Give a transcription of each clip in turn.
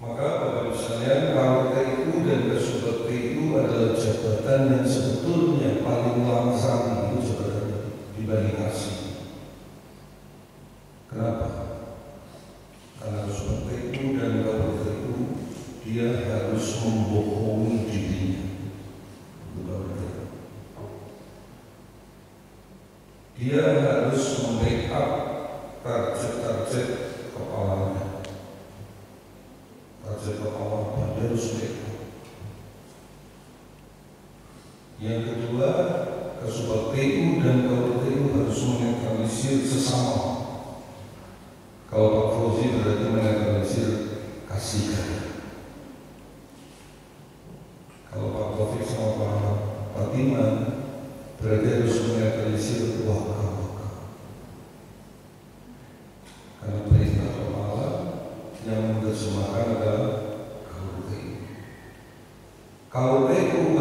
Maka Bapak Ibu sekalian, KUTU dan KSubakti adalah jabatan yang sebetulnya paling langsang itu jabatan dibanding kasih. Kenapa? Karena KSubakti dan KUTU dia harus membohongi dirinya. Dia harus membackup target-target kepalanya. Target kepala dia harus backup. Yang kedua, KSubakti dan KUTU harus menetralisir sesama. Kalau Pak Fauzi berarti menetralisir kasih. Kalau Pak Taufik sama Pak Fatimah berarti harus menetralisir waka-waka. Karena perintah kepala yang menerjemahkan adalah KUTU. KUTU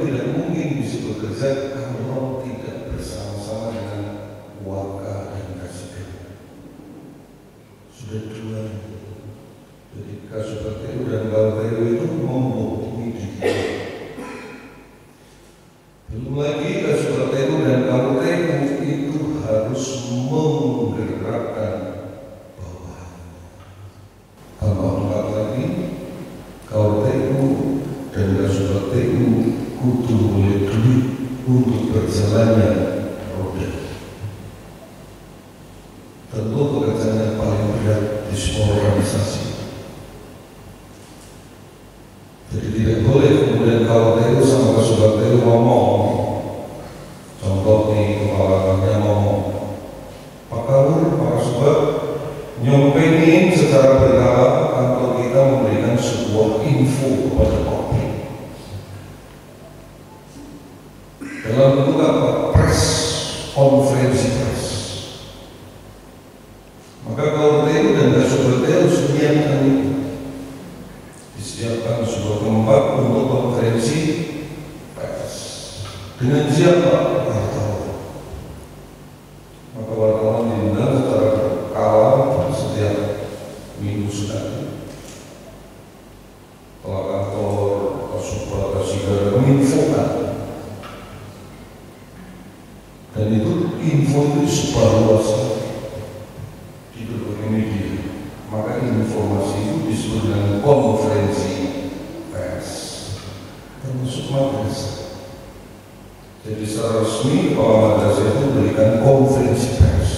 tidak mungkin bisa bekerja kalau tidak bersama-sama dengan waka dan kasih. Sudah dua. Jadi KSubakti dan KUTU itu membohongi diri. Belum lagi KSubakti dan KUTU itu harus menggerakkan bawahan. Tambah lengkap lagi, KUTU dan KSubakti kudu boleh duit untuk berjalannya roda. Tentu pekerjaan yang paling berat di semua organisasi. Jadi tidak boleh kemudian KUTU sama KSubakti ngomong. Contoh nih, kepalanya ngomong, Pak Kawur, Pak Subak nyompengin secara berkala kantor kita memberikan sebuah info kepada publik dalam bentuk apa? Press, konferensi pers. Maka KUTU dan KSubakti harus menyiapkan itu. Disiapkan sebuah tempat untuk konferensi pers. Dengan siapa? Wartawan. Maka wartawan diundang secara berkala setiap minggu sekali. Kepala kantor KSubakti menginfokan. Dan itu info itu sebarluasnya di berbagai media. Maka informasi itu disebut dengan konferensi pers, termasuk madrasah. Jadi secara resmi kepala madrasah itu memberikan konferensi pers.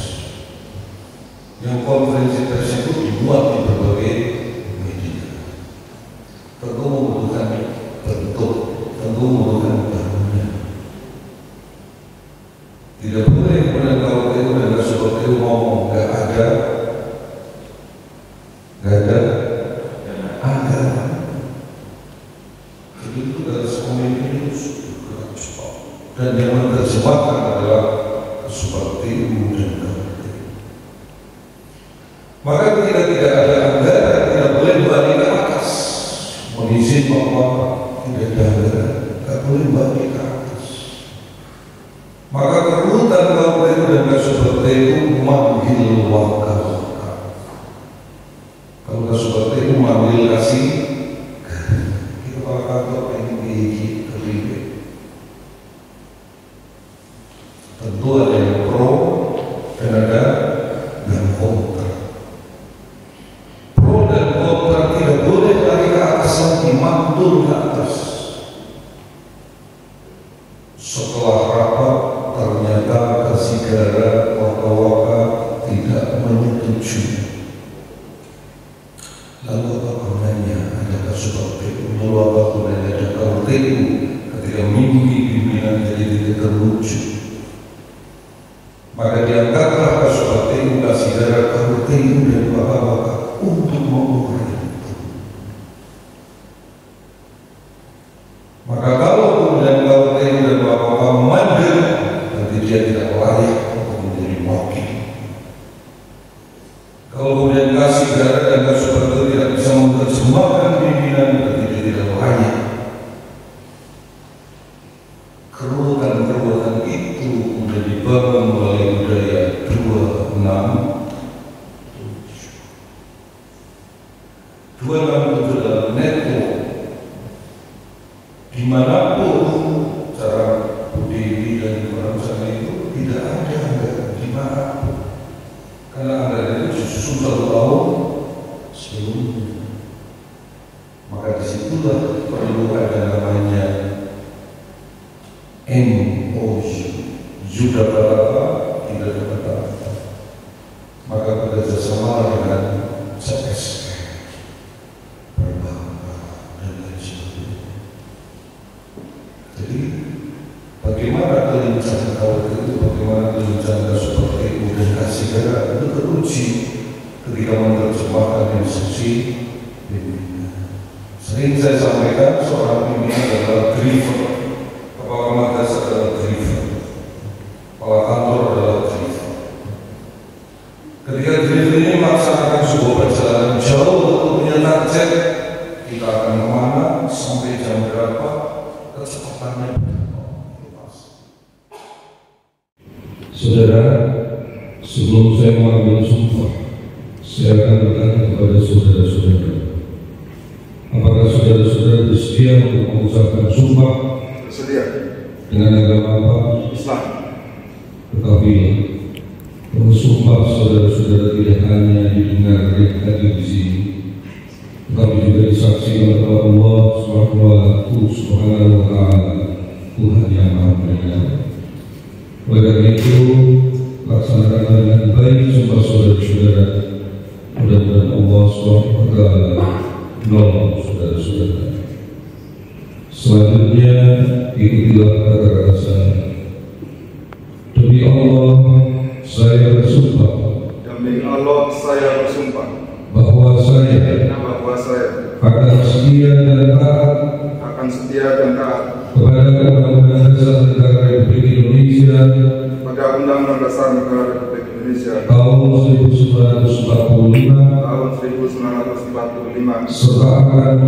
Yang konferensi pers itu dibuat di berbagai media. Tentu membutuhkan bentuk, tentu membutuhkan bangunan. Tidak boleh kemudian KUTU dan KSubakti ngomong nggak ada anggaran. Jadi itu dari semuanya ini bergerak cepat. Dan yang menerjemahkan adalah KSubakti dan KUTU. Maka ketika tidak ada anggaran, tidak boleh balik ke atas. Mengizin bahwa tidak ada anggaran, tidak boleh balik ke atas. Maka kerutan KUTU dan KSubakti itu manggil waka-waka. Kalau KSubakti memanggil kasih, kita kalau kantor ini diiki terlibat. Tentu ada yang pro dan ada yang kontra. Pro dan kontra tidak boleh lari ke atas lagi, mantul ke atas. Setelah rapat ternyata Kasigara waka-waka tidak menyetujui. Lalu apa gunanya ada KSubakti? Lalu apa gunanya ada KUTU ketika mimpi pimpinan jadi tidak terwujud? Maka diangkatlah KSubakti, Kasigara, KUTU dan waka-waka untuk mengukur itu. Maka kalau kemudian KUTU dan waka-waka mandek, berarti dia tidak layak untuk menjadi wakil. Kalau kemudian Kasigara dan KSubakti tidak bisa menerjemahkan pimpinan, berarti dia tidak layak. Kerutan-kerutan itu sudah dibangun melalui budaya 26 267 adalah netto. Dimanapun cara berdiri dan berangsang itu tidak ada anggaran dimanapun, karena anggaran itu disusun 1 tahun sebelumnya. Maka disitulah perlu ada namanya MOU, Yuda Barata tidak dapat. Maka bekerjasama dengan CSR, perbankan dan lain sebagainya. Jadi bagaimana kelincahan kawat itu, bagaimana kelincahan seperti itu dan kasih gerak itu teruji ketika menerjemahkan instruksi pimpinan. Sering saya sampaikan seorang pimpinan adalah driver, kepala markas adalah driver, kepala kantor adalah driver. Ketika driver ini melaksanakan sebuah perjalanan jauh untuk punya target, kita akan kemana, sampai jam berapa, kecepatannya berapa. Saudara, sebelum saya mengambil sumpah, saya akan bertanya kepada saudara-saudara, apakah saudara-saudara bersedia untuk mengucapkan sumpah? Bersedia. Dengan agama apa? Islam. Tetapi sumpah saudara-saudara tidak hanya didengar hadir di sini, tetapi juga disaksikan oleh Allah Subhanahu wa Ta'ala, Tuhan yang Maha Pengatur. Oleh karena itu, laksanakanlah dengan baik sumpah saudara-saudara. Mudah-mudahan Allah Subhanahu wa Ta'ala menolong saudara-saudara. Selanjutnya, ikutilah kata-kata saya. Demi Allah, saya bersumpah. Demi Allah, saya bersumpah Bahwa saya akan setia dan taat kepada Undang-Undang Dasar Negara Republik Indonesia tahun 1945 serta akan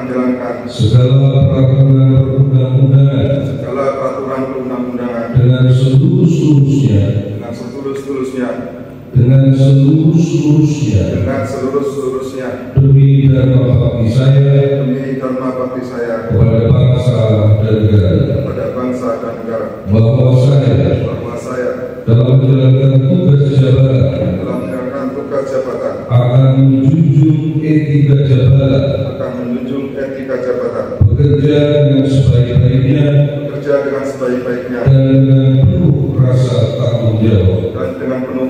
menjalankan segala peraturan perundang-undangan dengan seluruh-seluruhnya demi dharma bakti saya kepada bangsa dan negara, bahwa saya dalam menjalankan tugas jabatan akan menjunjung etika jabatan, bekerja dengan sebaik-baiknya dan dengan penuh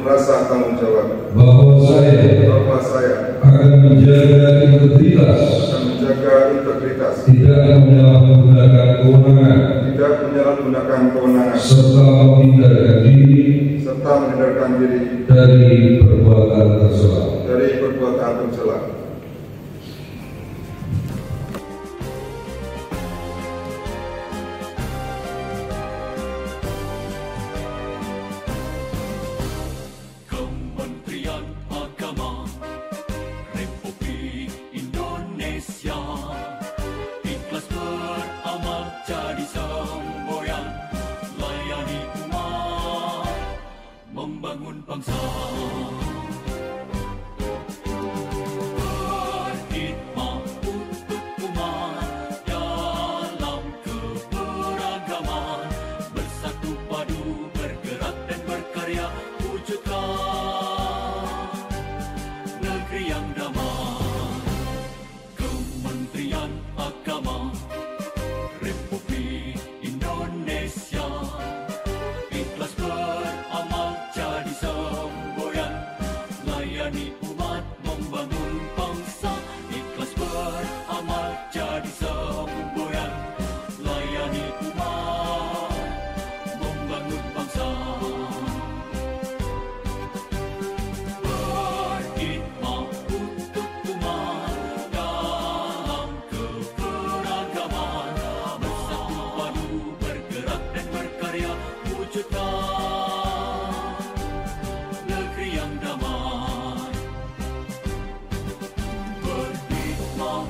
rasa tanggung jawab, bahwa saya akan menjaga integritas, tidak menyalahgunakan kewenangan, serta menghindarkan diri dari perbuatan tercela. Kementerian Agama Republik Indonesia ikhlas beramal jadi semboyan, layani umat, membangun bangsa. Berkhidmat untuk umat dalam keberagaman, bersatu padu bergerak dan berkarya, wujudkan negeri yang damai. Kementerian Agama Republik Indonesia ikhlas beramal jadi semboyan, layani umat, membangun bangsa. Ikhlas beramal jadi semboyan, layani umat, membangun bangsa. Berkhidmat untuk umat dalam keberagaman, bersatu padu bergerak dan berkarya, wujudkan negeri yang damai. Berkhidmat